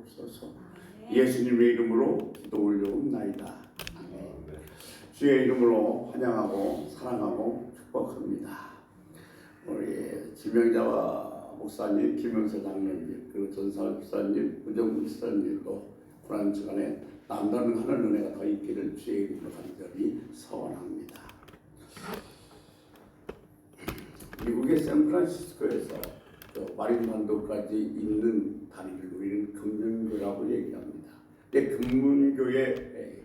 주옵소서. 예수님의 이름으로 기도 올려옵나이다. 주의 이름으로 환영하고 사랑하고 축복합니다. 우리 지명자와 목사님, 김영세 장로님, 그리고 전사월 목사님, 우정국 목사님도 고난 주간에 남다른 하늘 은혜가 더 있기를 주의 이름으로 간절히 소원합니다. 미국의 샌프란시스코에서 마린반도까지 있는 다리를 우리는 금문교라고 얘기합니다. 근데 금문교의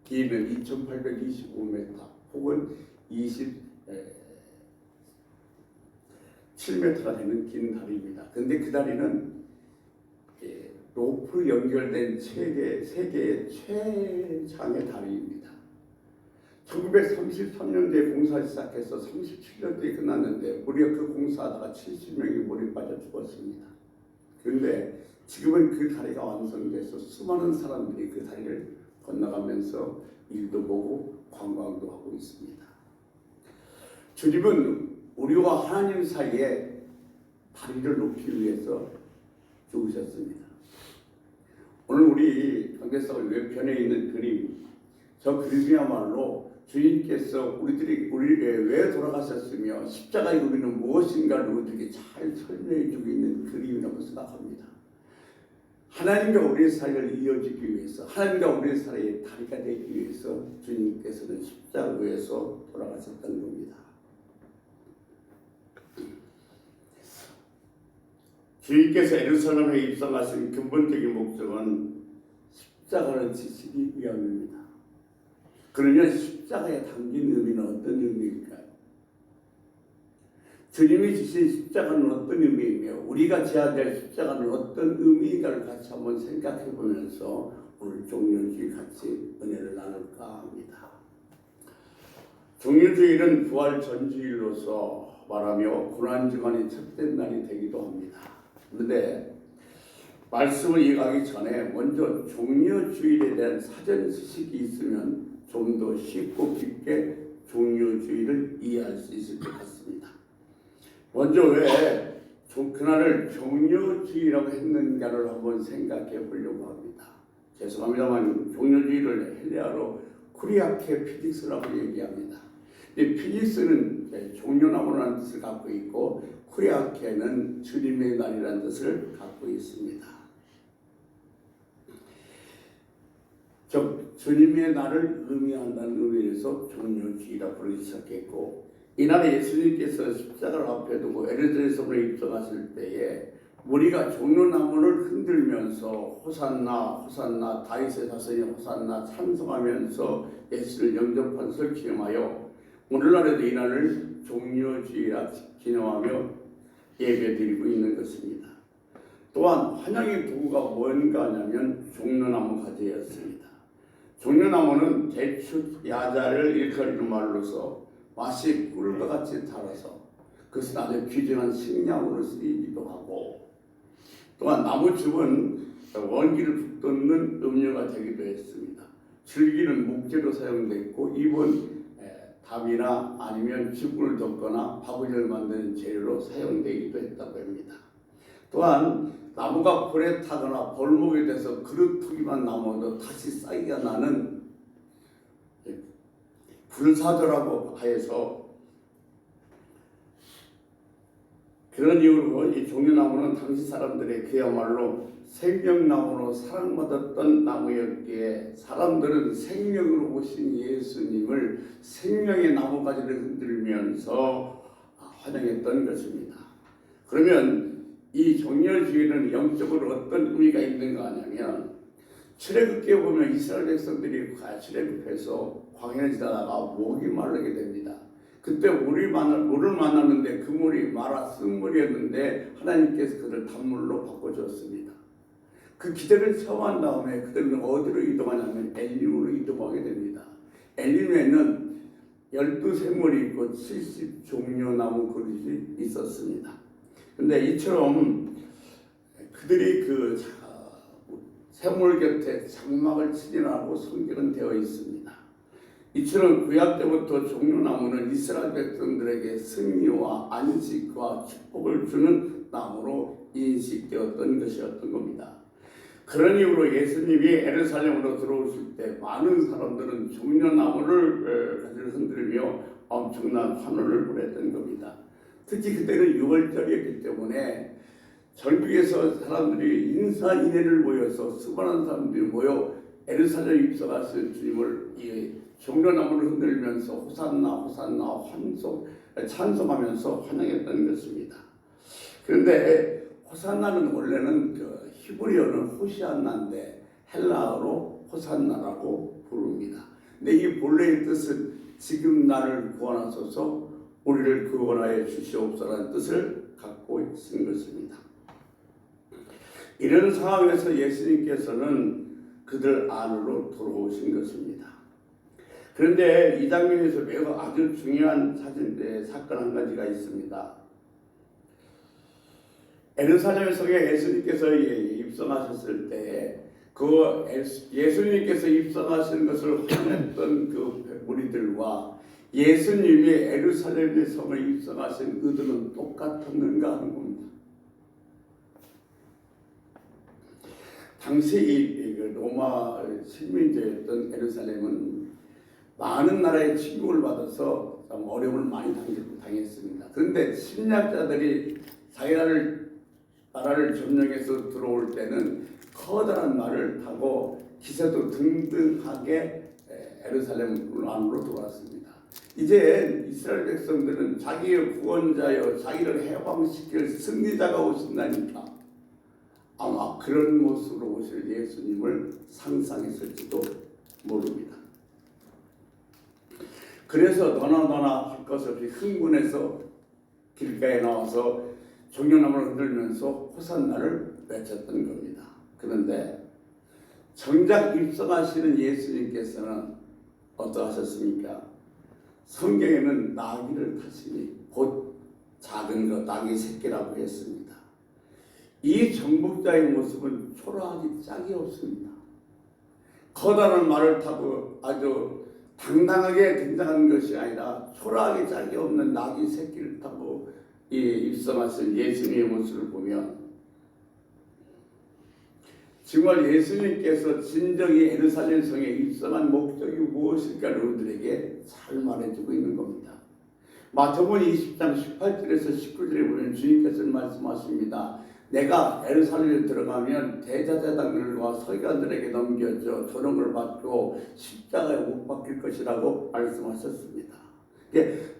길이는 2,825m 혹은 27m가 되는 긴 다리입니다. 근데 그 다리는 로프 연결된 세계의 최장의 다리입니다. 1933년도에 공사 시작해서 37년도에 끝났는데 무려 그 공사하다가 70명이 물에 빠져 죽었습니다. 그런데 지금은 그 다리가 완성돼서 수많은 사람들이 그 다리를 건너가면서 일도 보고 관광도 하고 있습니다. 주님은 우리와 하나님 사이에 다리를 높이기 위해서 죽으셨습니다. 오늘 우리 강대사의 왼편에 있는 그림, 저 그림이야말로 주님께서 우리를 왜 돌아가셨으며 십자가의 의미는 무엇인가를 우리에게 잘 설명해 주고 있는 그림이라고 생각합니다. 하나님과 우리의 사이를 이어지기 위해서, 하나님과 우리의 사이의 다리가 되기 위해서 주님께서는 십자가에서 돌아가셨던 겁니다. 주님께서 예루살렘에 입성하신 근본적인 목적은 십자가를 지시기 위함입니다. 그러면 십자가에 담긴 의미는 어떤 의미일까요? 주님이 주신 십자가는 어떤 의미이며 우리가 지어야 될 십자가는 어떤 의미인가를 같이 한번 생각해 보면서 오늘 종료주의 같이 은혜를 나눌까 합니다. 종료주일은 부활 전주일로서 말하며 고난주간의 첫째 날이 되기도 합니다. 그런데 말씀을 이해하기 전에 먼저 종료주일에 대한 사전 지식이 있으면 좀 더 쉽고 깊게 종료주일을 이해할 수 있을 것 같습니다. 먼저 왜 그날을 종료주일이라고 했는가를 한번 생각해 보려고 합니다. 죄송합니다만 종료주일을 헬레아로 쿠리아케 피직스라고 얘기합니다. 이 피직스는 종료나무라는 뜻을 갖고 있고 쿠리아케는 주님의 날이라는 뜻을 갖고 있습니다. 주님의 날을 의미한다는 의미에서 종료주일이라 부르기 시작했고, 이날에 예수님께서 십자가를 앞에 두고 에르사렘으로 입성하실 때에 무리가 종려나무를 흔들면서 호산나 호산나 다윗의 자손이 호산나 찬송하면서 예수를 영접한 것을 기념하여 오늘날에도 이날을 종료주일이라 기념하며 예배드리고 있는 것입니다. 또한 환영의 도구가 뭔가 하냐면 종려나무 가지였습니다. 종려나무는 대추 야자를 일컬이는 말로서 맛이 꿀과 같이 달아서 그것은 아주 귀중한 식량으로 쓰이기도 하고, 또한 나무즙은 원기를 북돋는 음료가 되기도 했습니다. 줄기는 목재로 사용됐고 잎은 답이나 아니면 즙을 덮거나 바구니를 만드는 재료로 사용되기도 했다고 합니다. 또한 나무가 불에 타거나 벌목이 돼서 그릇투기만 남아도 다시 싹이가 나는 불사조라고 하여서 그런 이유로 이 종려나무는 당시 사람들의 그야말로 생명나무로 사랑받았던 나무였기에 사람들은 생명으로 오신 예수님을 생명의 나무가지를 흔들면서 환영했던 것입니다. 그러면 이 종려주일은 영적으로 어떤 의미가 있는가 하냐면, 출애굽기에 보면 이스라엘 백성들이 출애굽해서 광야를 지나다가 목이 마르게 됩니다. 그때 물을 만났는데 그 물이 마라 쓴물이었는데 하나님께서 그들을 단물로 바꿔줬습니다. 그 기적을 체험한 다음에 그들은 어디로 이동하냐면 엘림으로 이동하게 됩니다. 엘림에는 12샘물이 있고 70종려나무 그릇이 있었습니다. 근데 이처럼 그들이 그 샘물 곁에 장막을 치진하고 성경은 되어 있습니다. 이처럼 구약 때부터 종려나무는 이스라엘 백성들에게 승리와 안식과 축복을 주는 나무로 인식되었던 것이었던 겁니다. 그런 이유로 예수님이 예루살렘으로 들어오실 때 많은 사람들은 종려나무를 가지고 흔들며 엄청난 환호를 보냈던 겁니다. 특히 그때는 6월절이었기 때문에 전국에서 사람들이 인사인해를 모여서 수많은 사람들이 모여 예루살렘 입성하신 주님을 종려나무를 흔들면서 호산나 호산나 찬송하면서 환영했던 것입니다. 그런데 호산나는 원래는 그 히브리어는 호시안나인데 헬라어로 호산나라고 부릅니다. 근데 이 본래의 뜻은 지금 나를 구원하소서 우리를 구원하여 주시옵소서라는 뜻을 갖고 있는 것입니다. 이런 상황에서 예수님께서는 그들 안으로 들어오신 것입니다. 그런데 이 장면에서 매우 아주 중요한 사건 한 가지가 있습니다. 예루살렘 성에 예수님께서 입성하셨을 때 그 예수님께서 입성하시는 것을 환영했던 그 무리들과 예수님이 예루살렘 성에 입성하신 그들은 똑같았는가 하는 겁니다. 당시 이 로마 식민지였던 예루살렘은 많은 나라의 침공을 받아서 참 어려움을 많이 당했습니다. 그런데 침략자들이 자기 나라를 점령해서 들어올 때는 커다란 말을 타고 기세도 등등하게 예루살렘 안으로 들어왔습니다. 이제 이스라엘 백성들은 자기의 구원자여 자기를 해방시킬 승리자가 오신다니까 아마 그런 모습으로 오실 예수님을 상상했을지도 모릅니다. 그래서 너나 할 것 없이 흥분해서 길가에 나와서 종려나무를 흔들면서 호산나를 외쳤던 겁니다. 그런데 정작 입성하시는 예수님께서는 어떠하셨습니까? 성경에는 나귀를 타시니 곧 작은 것 나귀 새끼라고 했습니다. 이 정복자의 모습은 초라하기 짝이 없습니다. 커다란 말을 타고 아주 당당하게 등장하는 것이 아니라 초라하게 짝이 없는 나귀 새끼를 타고 입성하신 예수님의 모습을 보면 정말 예수님께서 진정히 예루살렘 성에 입성한 목적이 무엇일까를 우리들에게 잘 말해주고 있는 겁니다. 마태복음 20장 18절에서 19절에 보면 주님께서 말씀하십니다. 내가 예루살렘에 들어가면 대제사장들과 서기관들에게 넘겨져 조롱을 받고 십자가에 못 박힐 것이라고 말씀하셨습니다.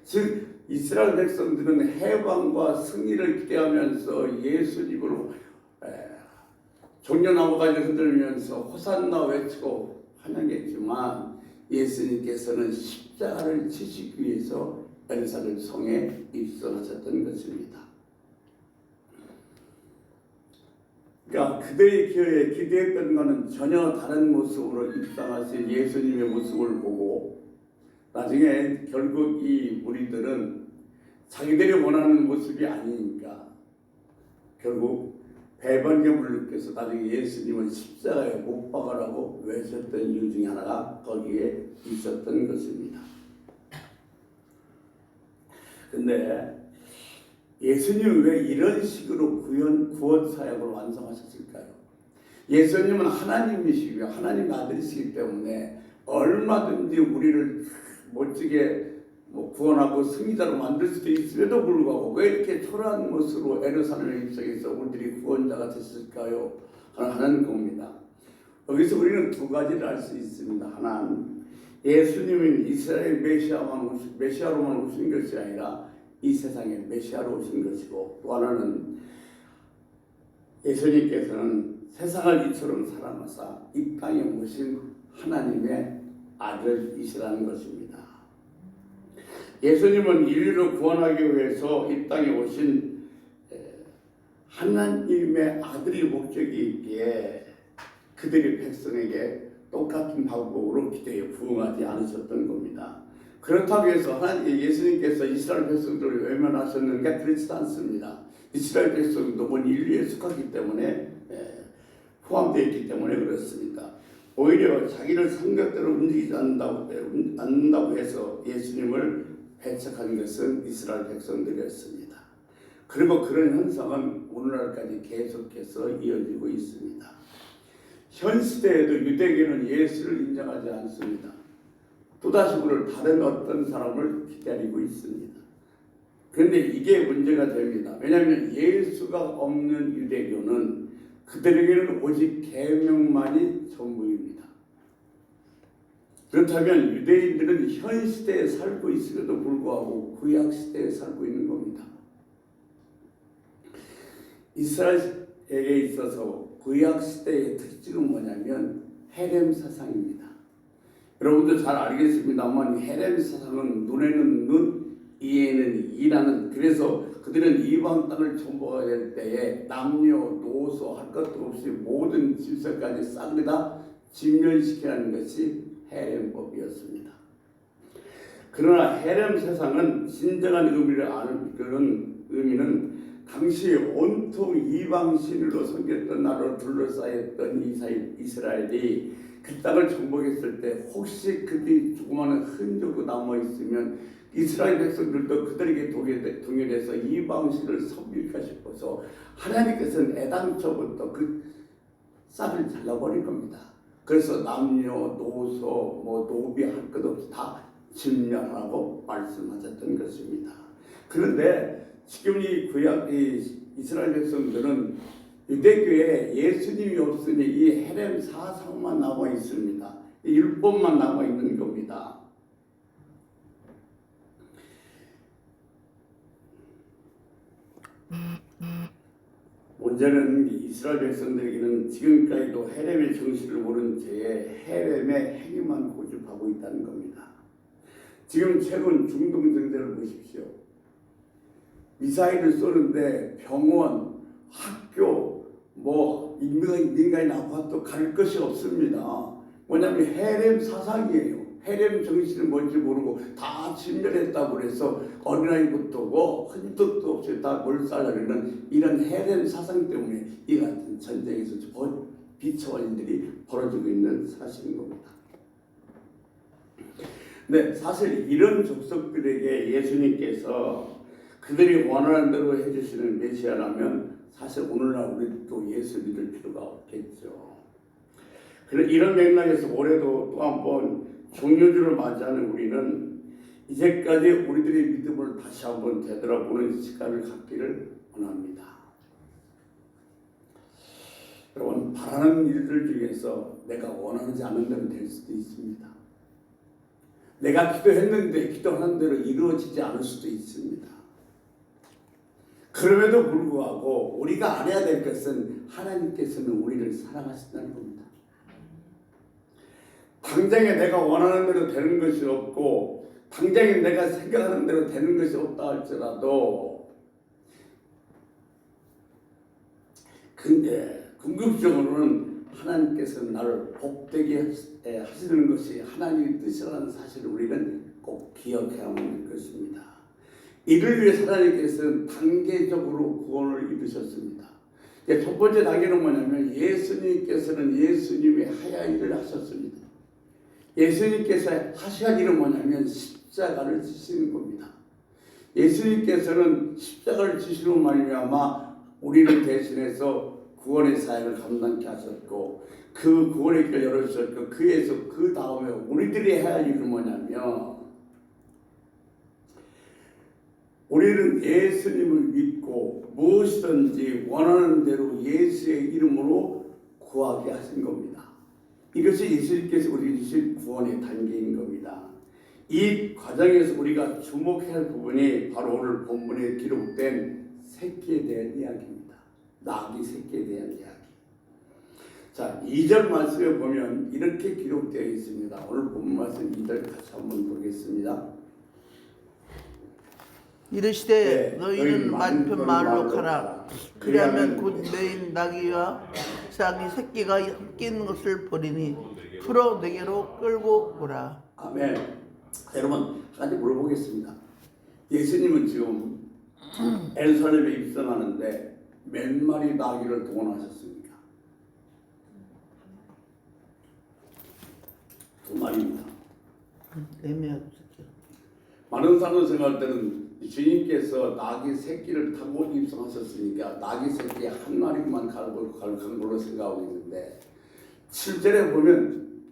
즉 이스라엘 백성들은 해방과 승리를 기대하면서 예수님으로 종려나무 가지를 흔들면서 호산나 외치고 환영했지만 예수님께서는 십자가를 지시기 위해서 예루살렘 성에 입성하셨던 것입니다. 그러니까 그들이 기대했던 것은 전혀 다른 모습으로 입성하신 예수님의 모습을 보고 나중에 결국 이 무리들은 자기들이 원하는 모습이 아니니까 결국 배반감을 느껴서 나중에 예수님을 십자가에 못 박으라고 외쳤던 이유 중에 하나가 거기에 있었던 것입니다. 근데 예수님은 왜 이런 식으로 구원 사역을 완성하셨을까요? 예수님은 하나님이시고 하나님의 아들이시기 때문에 얼마든지 우리를 멋지게 구원하고 승리자로 만들 수도 있음에도 불구하고 왜 이렇게 초라한 모습으로 예루살렘에 입성해서 우리들이 구원자가 됐을까요? 하는 겁니다. 여기서 우리는 두 가지를 알 수 있습니다. 하나는 예수님은 이스라엘 메시아로만 오신 것이 아니라 이 세상에 메시아로 오신 것이고, 또 하나는 예수님께서는 세상을 이처럼 사랑하사 이 땅에 오신 하나님의 아들이시라는 것입니다. 예수님은 인류를 구원하기 위해서 이 땅에 오신 하나님의 아들의 목적이 있기에 그들이 백성에게 똑같은 방법으로 기대에 부응하지 않으셨던 겁니다. 그렇다고 해서 예수님께서 이스라엘 백성들을 외면하셨는가? 그렇지 않습니다. 이스라엘 백성도 본 인류에 속하기 때문에 포함되어 있기 때문에 그렇습니다. 오히려 자기를 생각대로 움직이지 않는다고 해서 예수님을 배척한 것은 이스라엘 백성들이었습니다. 그리고 그런 현상은 오늘날까지 계속해서 이어지고 있습니다. 현 시대에도 유대교는 예수를 인정하지 않습니다. 또다시 우리를 다른 어떤 사람을 기다리고 있습니다. 그런데 이게 문제가 됩니다. 왜냐하면 예수가 없는 유대교는 그들에게는 오직 계명만이 전부입니다. 그렇다면 유대인들은 현 시대에 살고 있음에도 불구하고 구약 시대에 살고 있는 겁니다. 이스라엘에게 있어서 구약 시대의 특징은 뭐냐면 헤렘 사상입니다. 여러분도 잘 알겠습니다만 헤렘 사상은 눈에는 눈, 이에는 이라는, 그래서 그들은 이방 땅을 정복해야 될 때에 남녀, 노소 할 것도 없이 모든 질서까지 싹 다 진멸시키라는 것이 헤렘법이었습니다. 그러나 헤렘 세상은 진정한 의미를 아는 그런 의미는 당시 온통 이방신으로 섬겼던 나라로 둘러싸였던 이스라엘이 그 땅을 정복했을 때 혹시 그들이 조그마한 흔적도 남아있으면 이스라엘 백성들도 그들에게 동요돼서 이방신을 섬길까 싶어서 하나님께서는 애당초부터 그 싹을 잘라버린 겁니다. 그래서 남녀, 노소, 노비 할 것 없이 다 진멸하라고 말씀하셨던 것입니다. 그런데 지금 이 이스라엘 백성들은 유대교에 예수님이 없으니 이 헤렘 사상만 남아 있습니다. 율법만 남아 있는 겁니다. 문제는 이스라엘 백성들에게는 지금까지도 헤렘의 정신을 모른 채에 헤렘의 행위만 고집하고 있다는 겁니다. 지금 최근 중동 정세를 보십시오. 미사일을 쏘는데 병원, 학교, 민간인 아파트 갈 것이 없습니다. 뭐냐면 헤렘 사상이에요. 헤렘 정신은 뭔지 모르고 다 진멸했다고 그래서 어린아이부터 흔적도 없이 다 몰살하려는 이런 헤렘 사상 때문에 이 같은 전쟁에서 비참한 일들이 벌어지고 있는 사실인 겁니다. 네, 사실 이런 족속들에게 예수님께서 그들이 원하는 대로 해주시는 메시아라면 사실 오늘날 우리도 예수 믿을 필요가 없겠죠. 그래서 이런 맥락에서 올해도 또 한 번 종료주를 맞이하는 우리는 이제까지 우리들의 믿음을 다시 한번 되돌아보는 시간을 갖기를 원합니다. 여러분, 바라는 일들 중에서 내가 원하지 않는 대로 될 수도 있습니다. 내가 기도했는데 기도하는 대로 이루어지지 않을 수도 있습니다. 그럼에도 불구하고 우리가 알아야 될 것은 하나님께서는 우리를 사랑하신다는 겁니다. 당장에 내가 원하는 대로 되는 것이 없고 당장에 내가 생각하는 대로 되는 것이 없다 할지라도 근데 궁극적으로는 하나님께서는 나를 복되게 하시는 것이 하나님의 뜻이라는 사실을 우리는 꼭 기억해야만 할 것입니다. 이를 위해 하나님께서는 단계적으로 구원을 이루셨습니다. 첫 번째 단계는 뭐냐면 예수님께서는 예수님의 하야 일을 하셨습니다. 예수님께서 하셔야 일은 뭐냐면 십자가를 지시는 겁니다. 예수님께서는 십자가를 지시는 말미암아 우리를 대신해서 구원의 사역을 감당케 하셨고 그 구원의 길을 열어주셨고 그 다음에 우리들이 해야 할 일은 뭐냐면 우리는 예수님을 믿고 무엇이든지 원하는 대로 예수의 이름으로 구하게 하신 겁니다. 이것이 예수님께서 우리에게 주신 구원의 단계인 겁니다. 이 과정에서 우리가 주목해야 할 부분이 바로 오늘 본문에 기록된 새끼에 대한 이야기입니다. 낙이 새끼에 대한 이야기. 자, 2절 말씀에 보면 이렇게 기록되어 있습니다. 오늘 본문 말씀 2절 같이 한번 보겠습니다. 이르시되 너희는 맞은편 마을로 가라. 그리하면 곧 너희 나귀와 자기 새끼가 함께 있는 것을 보리니 풀어 내게로 끌고 오라. 아멘. 여러분, 한 가지 물어보겠습니다. 예수님은 지금 예루살렘에 입성하는데 몇 마리 나귀를 동원하셨습니까? 2마리입니다. 애매하죠. 많은 사람들 생각할 때는 주님께서 나귀 새끼를 타고 입성하셨으니까 나귀 새끼 한 마리만 간 걸로 생각하고 있는데 7절에 보면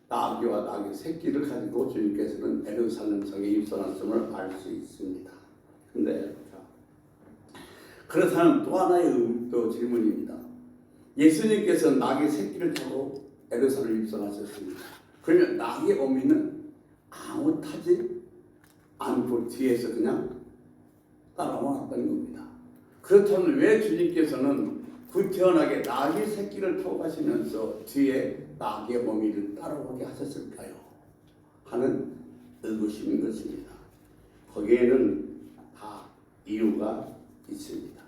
나귀와 나귀 새끼를 가지고 주님께서는 예루살렘 성에 입성하심을 알 수 있습니다. 근데 그렇다면 또 하나의 또 질문입니다. 예수님께서 나귀 새끼를 타고 예루살렘에 입성하셨습니다. 그러면 나귀의 어미는 아무 타지 않고 뒤에서 그냥 따라왔다는 겁니다. 그렇다면 왜 주님께서는 구태연하게 나귀 새끼를 타고 가시면서 뒤에 나귀의 어미를 따라오게 하셨을까요? 하는 의구심인 것입니다. 거기에는 다 이유가 있습니다.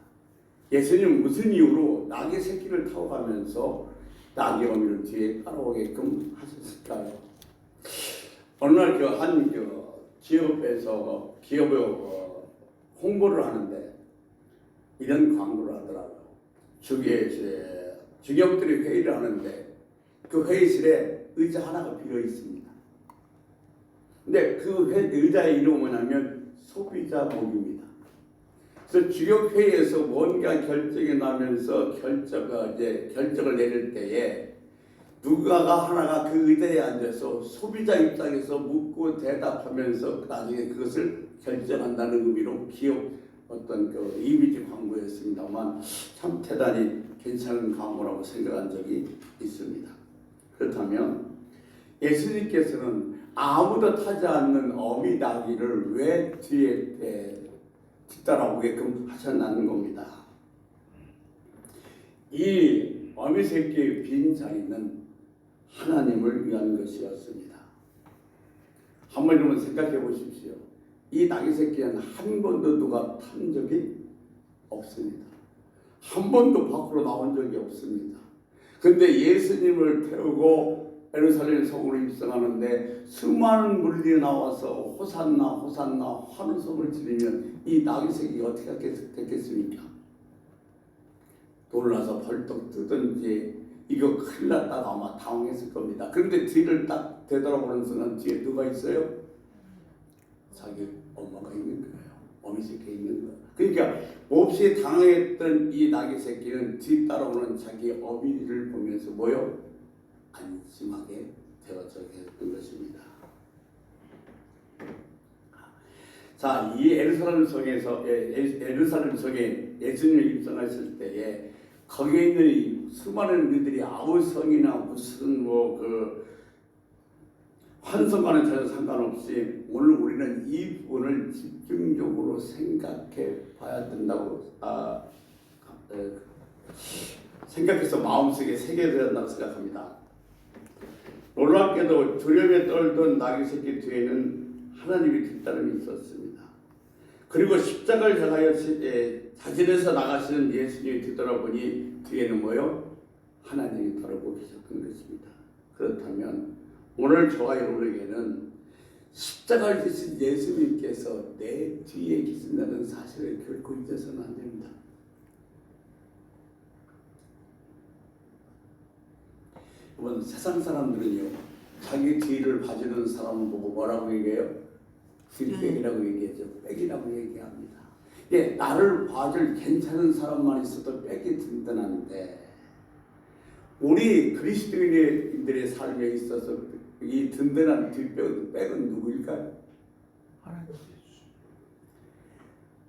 예수님 무슨 이유로 나귀 새끼를 타고 가면서 나귀 어미를 뒤에 따라오게끔 하셨을까요? 어느 날 한 기업에서 홍보를 하는데 이런 광고를 하더라고요. 주기에 중역들이 회의를 하는데 그 회의실에 의자 하나가 비어 있습니다. 근데 그 의자의 이름은 뭐냐면 소비자복입니다. 그래서 주역회의에서 뭔가 결정이 나면서 결정을 내릴 때에 누가가 하나가 그 의자에 앉아서 소비자 입장에서 묻고 대답하면서 나중에 그것을 결정한다는 의미로 기업 어떤 그 이미지 광고였습니다만 참 대단히 괜찮은 광고라고 생각한 적이 있습니다. 그렇다면 예수님께서는 아무도 타지 않는 어미 나귀를 왜 뒤에 뒤따라오게끔 하셨다는 겁니다. 이 어미 새끼의 빈 자리는 하나님을 위한 것이었습니다. 한번 여러분 생각해 보십시오. 이 나귀 새끼는 한 번도 누가 탄 적이 없습니다. 한 번도 밖으로 나온 적이 없습니다. 근데 예수님을 태우고 예루살렘 성으로 입성하는데 수많은 물들이 나와서 호산나 호산나 환호성을 지르면 이 나귀 새끼가 어떻게 됐겠습니까? 놀라서 벌떡 뜨든지 이거 큰일 났다가 아마 당황했을 겁니다. 그런데 뒤를 딱 되돌아보는 순간 뒤에 누가 있어요? 자기 엄마가 있는 거예요. 어미 새끼가 있는 거예요. 그러니까 몹시 당황했던 이 나귀 새끼는 뒤따라오는 자기 어미를 보면서 뭐요? 안심하게 되어져 있는 것입니다. 자, 이 예루살렘 성에 예수님이 입성하실 때에 거기에 있는 수많은 이들이 아우성이나 무슨 환성과는 전혀 상관없이 오늘 우리는 이 부분을 집중적으로 생각해 봐야 된다고 생각해서 마음속에 새겨야 된다고 생각합니다. 놀랍게도 두려움에 떨던 나귀 새끼 뒤에는 하나님의 뒷따름이 있었습니다. 그리고 십자가를 향하여 자진해서 나가시는 예수님이 뒤돌아보니 뒤에는 뭐요? 하나님이 따르고 계셨던 것입니다. 그렇다면 오늘 저와 여러분에게는 십자가를 지신 예수님께서 내 뒤에 계신다는 사실을 결코 잊어서는 안 됩니다. 여러분, 세상 사람들은요, 자기 뒤를 봐주는 사람을 보고 뭐라고 얘기해요? 뒷백이라고 얘기하죠. 백이라고 얘기합니다. 예, 나를 봐줄 괜찮은 사람만 있어도 백이 든든한데 우리 그리스도인들의 삶에 있어서 이 든든한 백은 누구일까요?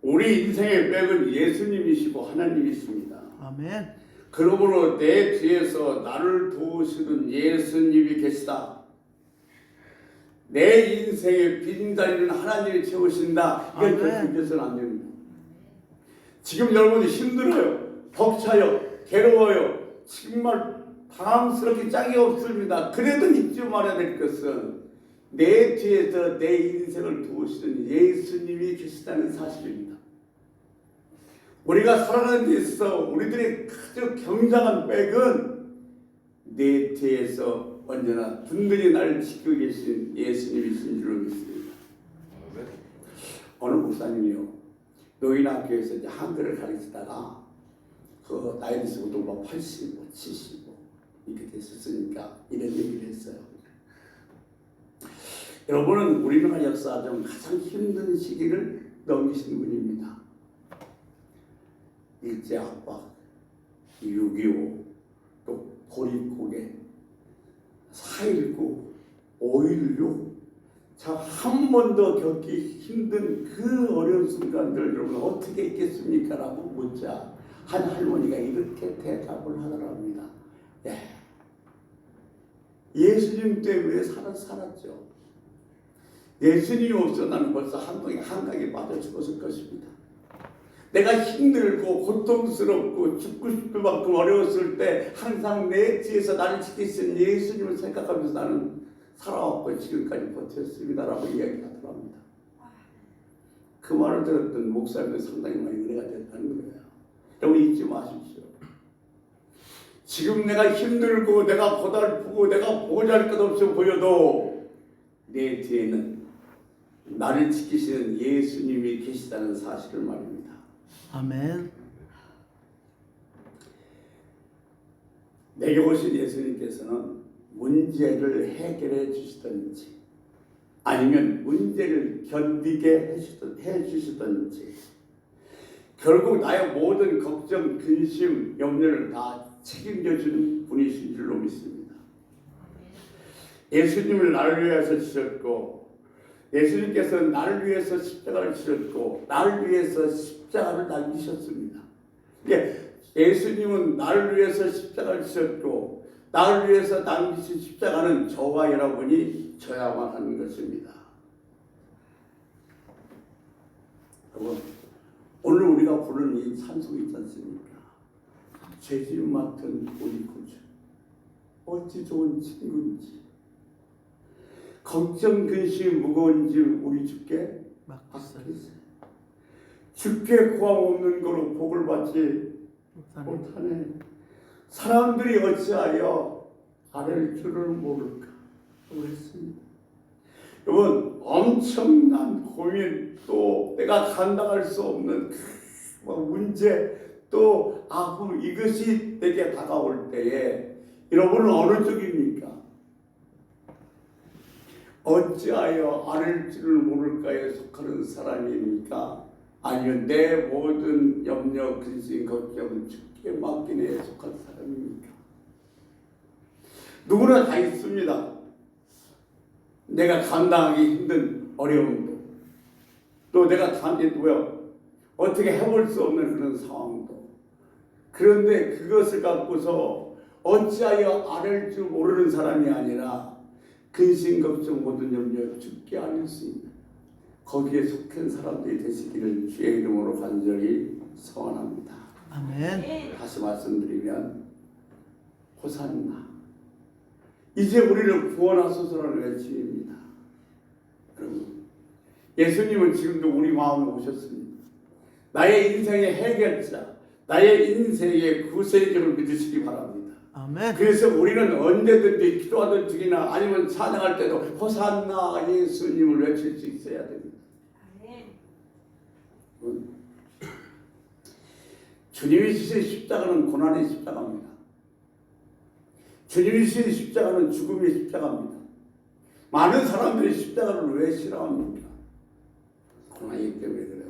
우리 인생의 백은 예수님이시고 하나님이십니다. 아멘. 그러므로 내 뒤에서 나를 도우시는 예수님이 계시다. 내 인생의 빈자리는 하나님이 채우신다. 이걸 결코 잊어서는 안 됩니다. 지금 여러분이 힘들어요. 벅차요. 괴로워요. 정말 당황스럽게 짝이 없습니다. 그래도 잊지 말아야 될 것은 내 뒤에서 내 인생을 도우시는 예수님이 계시다는 사실입니다. 우리가 살아가는 데 있어서 우리들의 가장 경장한 백은 내 뒤에서 언제나 든든히 나를 지키고 계신 예수님이신 줄로 믿습니다. 어느 목사님이요, 노인학교에서 이제 한글을 가르치다가 그 나이 드시고도 막 80, 70 이렇게 됐었으니까 이런 얘기를 했어요. 여러분은 우리나라 역사 중 가장 힘든 시기를 넘기신 분입니다. 일제 압박, 6.25, 또 고립고개, 4.19, 5.16 참 한 번도 겪기 힘든 그 어려운 순간들 여러분 어떻게 있겠습니까? 라고 묻자 한 할머니가 이렇게 대답을 하더랍니다. 예수님 때문에 살았죠. 예수님이 없어 나는 벌써 한강에 빠져 죽었을 것입니다. 내가 힘들고 고통스럽고 죽고 싶을 만큼 어려웠을 때 항상 내 뒤에서 나를 지키시는 예수님을 생각하면서 나는 살아왔고 지금까지 버텼습니다라고 이야기하더랍니다. 그 말을 들었던 목사님들 상당히 많이 은혜가 됐다는 거예요. 여러분 잊지 마십시오. 지금 내가 힘들고 내가 고달프고 내가 보잘것없어 보여도 내 뒤에는 나를 지키시는 예수님이 계시다는 사실을 말입니다. 아멘. 내게 오신 예수님께서는 문제를 해결해 주시든지 아니면 문제를 견디게 해주시든지 결국 나의 모든 걱정, 근심, 염려를 다 책임져 주는 분이신 줄로 믿습니다. 예수님을 나를 위해서 주셨고 예수님께서는 나를 위해서 십자가를 치렀고 나를 위해서 십자가를 남기셨습니다. 예수님은 나를 위해서 십자가를 치셨고 나를 위해서 남기신 십자가는 저와 여러분이 져야만 하는 것입니다. 여러분 오늘 우리가 부르는 이 찬송이 있지 않습니까? 죄짐 맡은 우리 구주 어찌 좋은 친구인지 걱정 근심 무거운 짐 우리 주께 맡기세. 주께 구함 없는 거로 복을 받지 못하네. 사람들이 어찌하여 아랠 줄을 모를까 그랬습니다. 여러분 엄청난 고민 또 내가 감당할 수 없는 문제 또 아픔 이것이 내게 다가올 때에 여러분은 어느 쪽입니까? 어찌하여 아랠 줄을 모를까에 속하는 사람입니까? 아니면 내 모든 염려, 근심, 걱정은 주께 맡기네에 속한 사람입니까? 누구나 다 있습니다. 내가 감당하기 힘든 어려움도 또 내가 어떻게 해볼 수 없는 그런 상황도 그런데 그것을 갖고서 어찌하여 아랠 줄 모르는 사람이 아니라 근심, 걱정, 모든 염려 주께 아닐 수 있는 거기에 속한 사람들이 되시기를 주의 이름으로 간절히 소원합니다. 아멘. 다시 말씀드리면 호산나 이제 우리를 구원하소서라는 외침입니다. 여러분 예수님은 지금도 우리 마음에 오셨습니다. 나의 인생의 해결자 나의 인생의 구세주를 믿으시기 바랍니다. 아멘. 그래서 우리는 언제든지 기도하던 중이나 아니면 찬양할 때도 호산나 예수님을 외칠 수 있어야 됩니다. 주님이 지신 십자가는 고난의 십자가입니다. 주님이 지신 십자가는 죽음의 십자가입니다. 많은 사람들이 십자가를 왜 싫어합니까? 고난이기 때문에 그래요.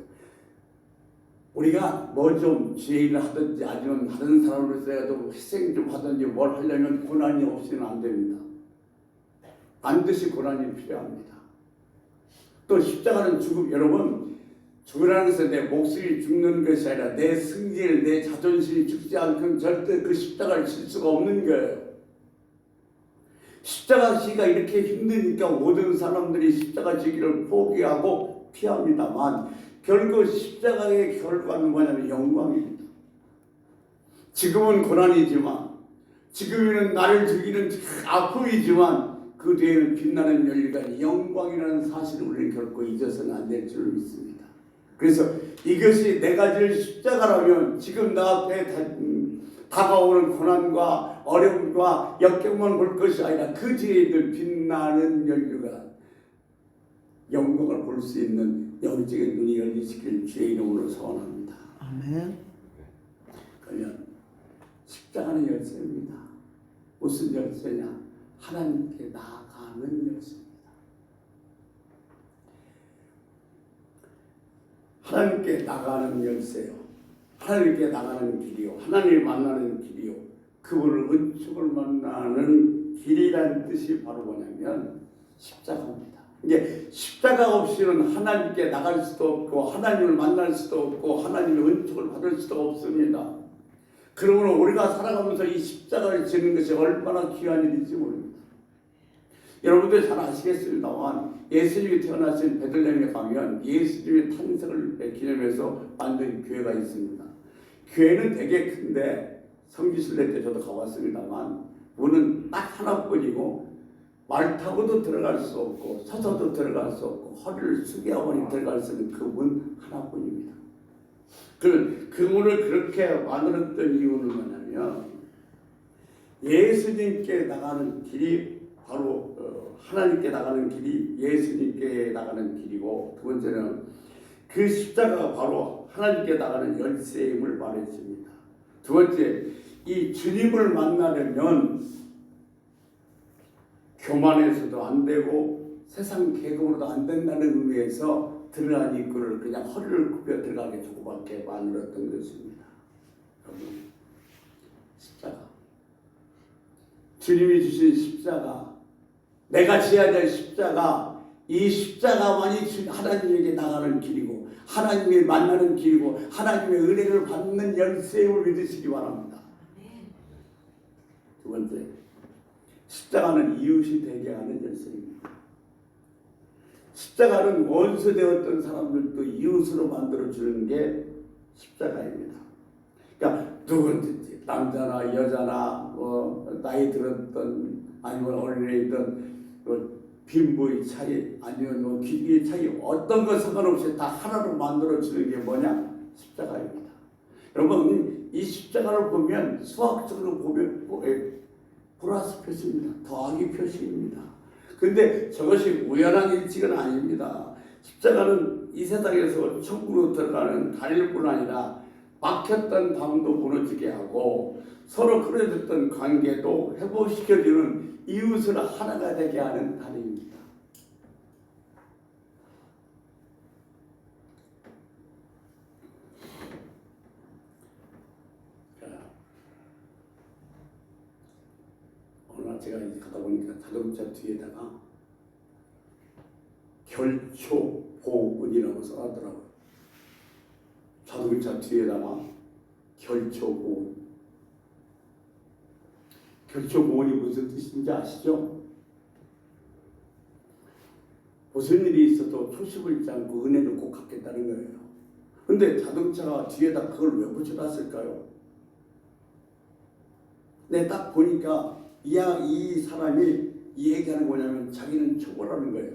우리가 뭐 좀 죄를 하든지 아니면 다른 사람으로서라도 희생 좀 하든지 뭘 하려면 고난이 없이는 안 됩니다. 반드시 고난이 필요합니다. 또 십자가는 죽음, 여러분 죽으라는 것은 내 목숨이 죽는 것이 아니라 내 승질, 내 자존심이 죽지 않고는 절대 그 십자가를 칠 수가 없는 거예요. 십자가 지기가 이렇게 힘드니까 모든 사람들이 십자가 지기를 포기하고 피합니다만 결국 십자가의 결과는 뭐냐면 영광입니다. 지금은 고난이지만 지금은 나를 죽이는 아픔이지만 그 뒤에는 빛나는 열리가 영광이라는 사실을 우리는 결코 잊어서는 안 될 줄 믿습니다. 그래서 이것이 내가 질 십자가라면 지금 나 앞에 다가오는 고난과 어려움과 역경만 볼 것이 아니라 그 뒤에 있는 빛나는 연료가 영광을 볼 수 있는 영적인 눈이 열리시길 주의 이름으로 소원합니다. 아멘. 그러면 십자가는 열쇠입니다. 무슨 열쇠냐? 하나님께 나아가는 열쇠입니다. 하나님께 나가는 열쇠요. 하나님께 나가는 길이요. 하나님을 만나는 길이요. 그분을 은축을 만나는 길이란 뜻이 바로 뭐냐면 십자가입니다. 이게 십자가 없이는 하나님께 나갈 수도 없고 하나님을 만날 수도 없고 하나님의 은축을 받을 수도 없습니다. 그러므로 우리가 살아가면서 이 십자가를 지는 것이 얼마나 귀한 일인지 모릅니다. 여러분들 잘 아시겠습니다만 예수님이 태어나신 베들레헴에 가면 예수님의 탄생을 기념해서 만든 교회가 있습니다. 교회는 되게 큰데 성지순례 때 저도 가봤습니다만 문은 딱 하나뿐이고 말 타고도 들어갈 수 없고 서서도 들어갈 수 없고 허리를 숙여보니 들어갈 수 있는 그 문 하나뿐입니다. 그 문을 그렇게 만들었던 이유는 뭐냐면 예수님께 나가는 길이 바로 하나님께 나가는 길이 예수님께 나가는 길이고 두 번째는 그 십자가가 바로 하나님께 나가는 열쇠임을 말해줍니다. 두 번째, 이 주님을 만나려면 교만해서도 안 되고 세상 계급으로도 안 된다는 의미에서 들어간 입구를 그냥 허리를 굽혀 들어가게 조그맣게 만들었던 것입니다. 여러분, 십자가, 주님이 주신 십자가, 내가 지어야 될 십자가, 이 십자가만이 하나님에게 나가는 길이고 하나님을 만나는 길이고 하나님의 은혜를 받는 열쇠임을 믿으시기 바랍니다. 두 번째, 십자가는 이웃이 되게 하는 열쇠입니다. 십자가는 원수 되었던 사람들도 이웃으로 만들어주는 게 십자가입니다. 그러니까 누구든지 남자나 여자나 나이 들었던 아니면 어린애이든 빈부의 차이 아니면 귀의 차이 어떤 것 상관없이 다 하나로 만들어주는 게 뭐냐? 십자가입니다. 여러분 이 십자가를 보면 수학적으로 보면 플러스 표시입니다. 더하기 표시입니다. 근데 저것이 우연한 일치는 아닙니다. 십자가는 이 세상에서 천국으로 들어가는 다리일 뿐 아니라 막혔던 담도 무너지게 하고 서로 끊어졌던 관계도 회복시켜주는 이웃을 하나가 되게 하는 다리입니다. 어느 날 제가 이제 가다 보니까 자동차 뒤에다가 결초보은이라고 써놨더라고요. 자동차 뒤에다가 결초보은. 결초보은이 무슨 뜻인지 아시죠? 무슨 일이 있어도 초심을 잃지 않고 은혜를 꼭 갖겠다는 거예요. 근데 자동차가 뒤에다 그걸 왜 붙여놨을까요? 네, 딱 보니까 이 사람이 이 얘기하는 거냐면 자기는 초보라는 거예요.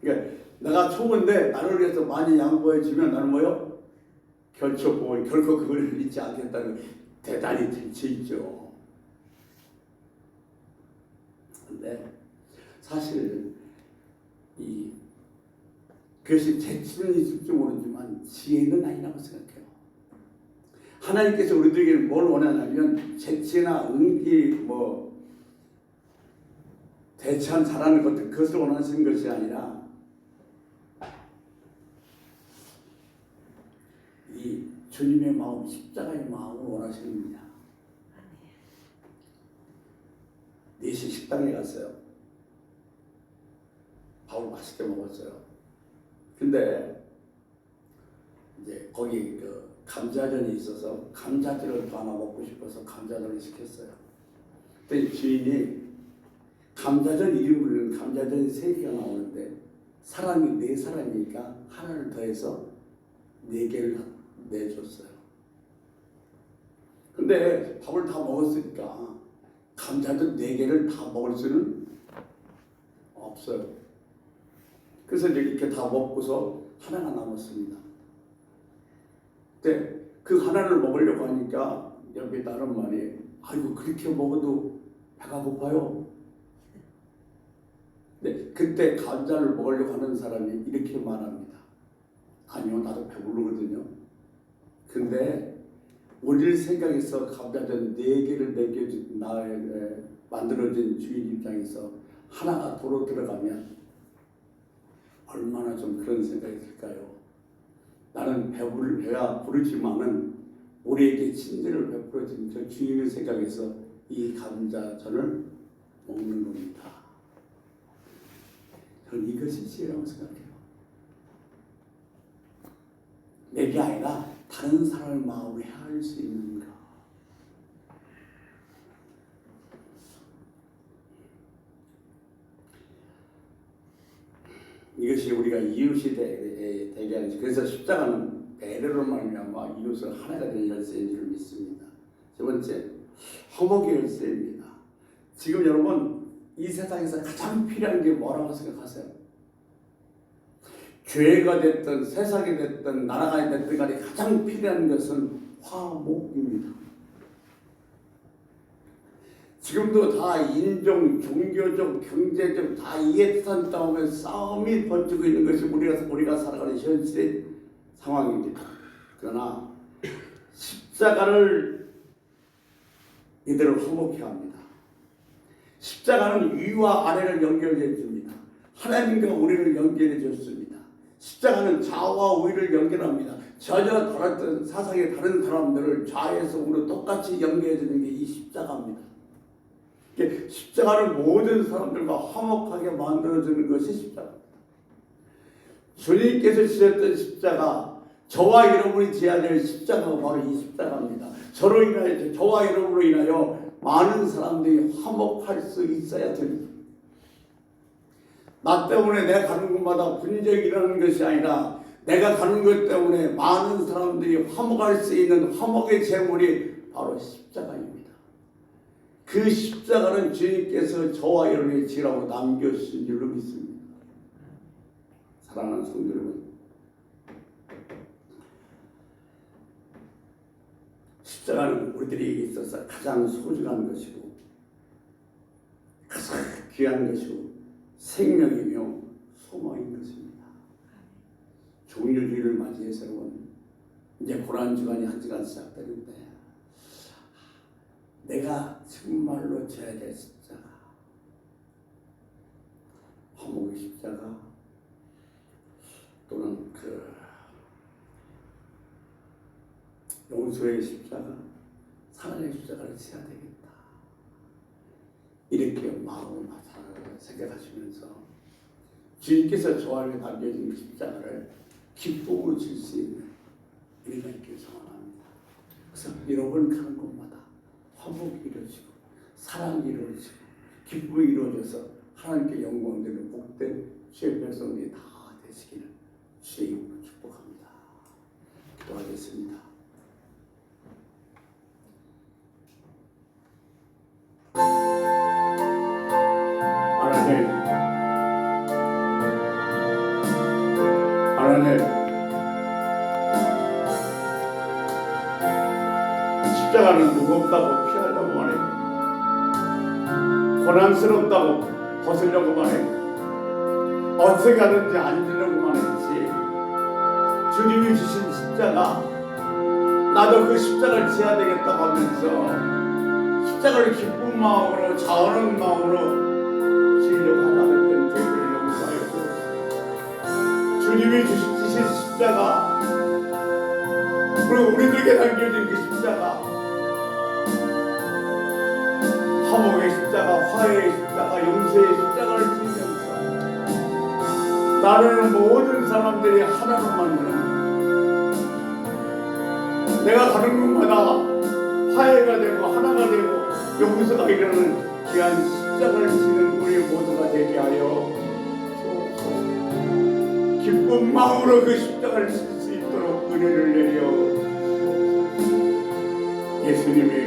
그러니까 내가 초보인데 나를 위해서 많이 양보해 주면 나는 뭐요? 결초보은, 결코 그걸 잊지 않겠다는 거예요. 대단히 재치있죠. 근데 사실 그것이 재치는 있을지 모르지만 지혜는 아니라고 생각해요. 하나님께서 우리들에게 뭘 원하냐면 재치나 은기 대처한 잘하는 것들 그것을 원하시는 것이 아니라 이 주님의 마음, 십자가의 마음을 원하십니다. 4시 식당에 갔어요. 밥을 맛있게 먹었어요. 근데 이제 거기 감자전이 있어서 감자전을 더 하나 먹고 싶어서 감자전을 시켰어요. 그때 주인이 감자전 1인분은 감자전이 3개가 나오는데 사람이 4사람이니까 하나를 더해서 4개를 내줬어요. 근데 밥을 다 먹었으니까 감자전 4개를 다 먹을 수는 없어요. 그래서 이렇게 다 먹고서 하나가 남았습니다. 근데 그 하나를 먹으려고 하니까 옆에 다른 말이 아이고 그렇게 먹어도 배가 고파요. 근데 그때 감자를 먹으려고 하는 사람이 이렇게 말합니다. 아니요, 나도 배부르거든요. 근데 우리를 생각해서 감자전 4개를 만들어진 주인 입장에서 하나가 도로 들어가면 얼마나 좀 그런 생각이 들까요? 나는 배가 부르지만은 우리에게 친절을 베풀어준 저 주님을 생각해서 이 감자전을 먹는 겁니다. 저는 이것이 지혜라고 생각해요. 내게 아니라 다른 사람의 마음을 헤아릴 수 있는가. 이것이 우리가 이웃이 되게 하는 것. 그래서 십자가는 배려로 말미암아 이웃을 하나가 되는 열쇠인 줄 믿습니다. 세 번째, 화목의 열쇠입니다. 지금 여러분 이 세상에서 가장 필요한 게 뭐라고 생각하세요? 교회가 됐든 세상이 됐든 나라가 됐든 간에 가장 필요한 것은 화목입니다. 지금도 다 인종, 종교적, 경제적 다 이해탄 싸움에 싸움이 번지고 있는 것이 우리가 살아가는 현실의 상황입니다. 그러나 십자가를 이들을 화목해 합니다. 십자가는 위와 아래를 연결해 줍니다. 하나님과 우리를 연결해 줬습니다. 십자가는 좌와 우위를 연결합니다. 전혀 다른 사상의 다른 사람들을 좌에서 우로 똑같이 연결해 주는 게 이 십자가입니다. 십자가를 모든 사람들과 화목하게 만들어주는 것이 십자가입니다. 주님께서 지셨던 십자가, 저와 여러분이 지어야 될 십자가가 바로 이 십자가입니다. 저와 여러분으로 인하여 많은 사람들이 화목할 수 있어야 됩니다. 나 때문에 내가 가는 곳마다 분쟁이 일어나는 것이 아니라 내가 가는 것 때문에 많은 사람들이 화목할 수 있는 화목의 제물이 바로 십자가입니다. 그 십자가는 주님께서 저와 여러분의 지라고 남겨주신 줄로 믿습니다. 사랑하는 성도 여러분, 십자가는 우리들에게 있어서 가장 소중한 것이고 가장 귀한 것이고 생명이며 소망인 것입니다. 종료주의를 맞이해서 이제 고난주간이 한 주간 시작되는데 내가 정말로 져야 될 십자가, 화목의 십자가 또는 용서의 십자가, 사랑의 십자가를 지어야 되겠다. 이렇게 마음을 생각하시면서 주님께서 저와를 남겨진 십자가를 기쁨으로 질 수 있는 우리가 있기를 소원합니다. 그래서 여러분 가는 곳마다 화목이 이루어지고 사랑이 이루어지고 기쁨이 이루어져서 하나님께 영광되는 복된 주의 백성들이 다 되시기를 주의 이름으로 축복합니다. 기도하겠습니다. 하나님, 십자가는 무겁다고 피하려고만 해. 고난스럽다고 벗으려고만 해. 어떻게 하든지 앉으려고만 했지. 주님이 주신 십자가, 나도 그 십자가를 지어야 되겠다고 하면서 십자가를 기쁜 마음으로 자원하는 마음으로 지으려고 하지 않았던 저희들을 용서하여 주옵소서. 주님이 주신 십자가, 그리고 우리들에게 남겨진 그 십자가, 화목의 십자가, 화해의 십자가, 용서의 십자가를 지으면서 나를 모든 사람들이 하나로 만드는, 내가 가는 곳마다 화해가 되고 하나가 되고 용서가 이루는 귀한 십자가를 지는 우리 모두가 되게 하여 주옵소서. 기쁜 마음으로 그 십자가를 질 수 있도록 은혜를 내려 예수님의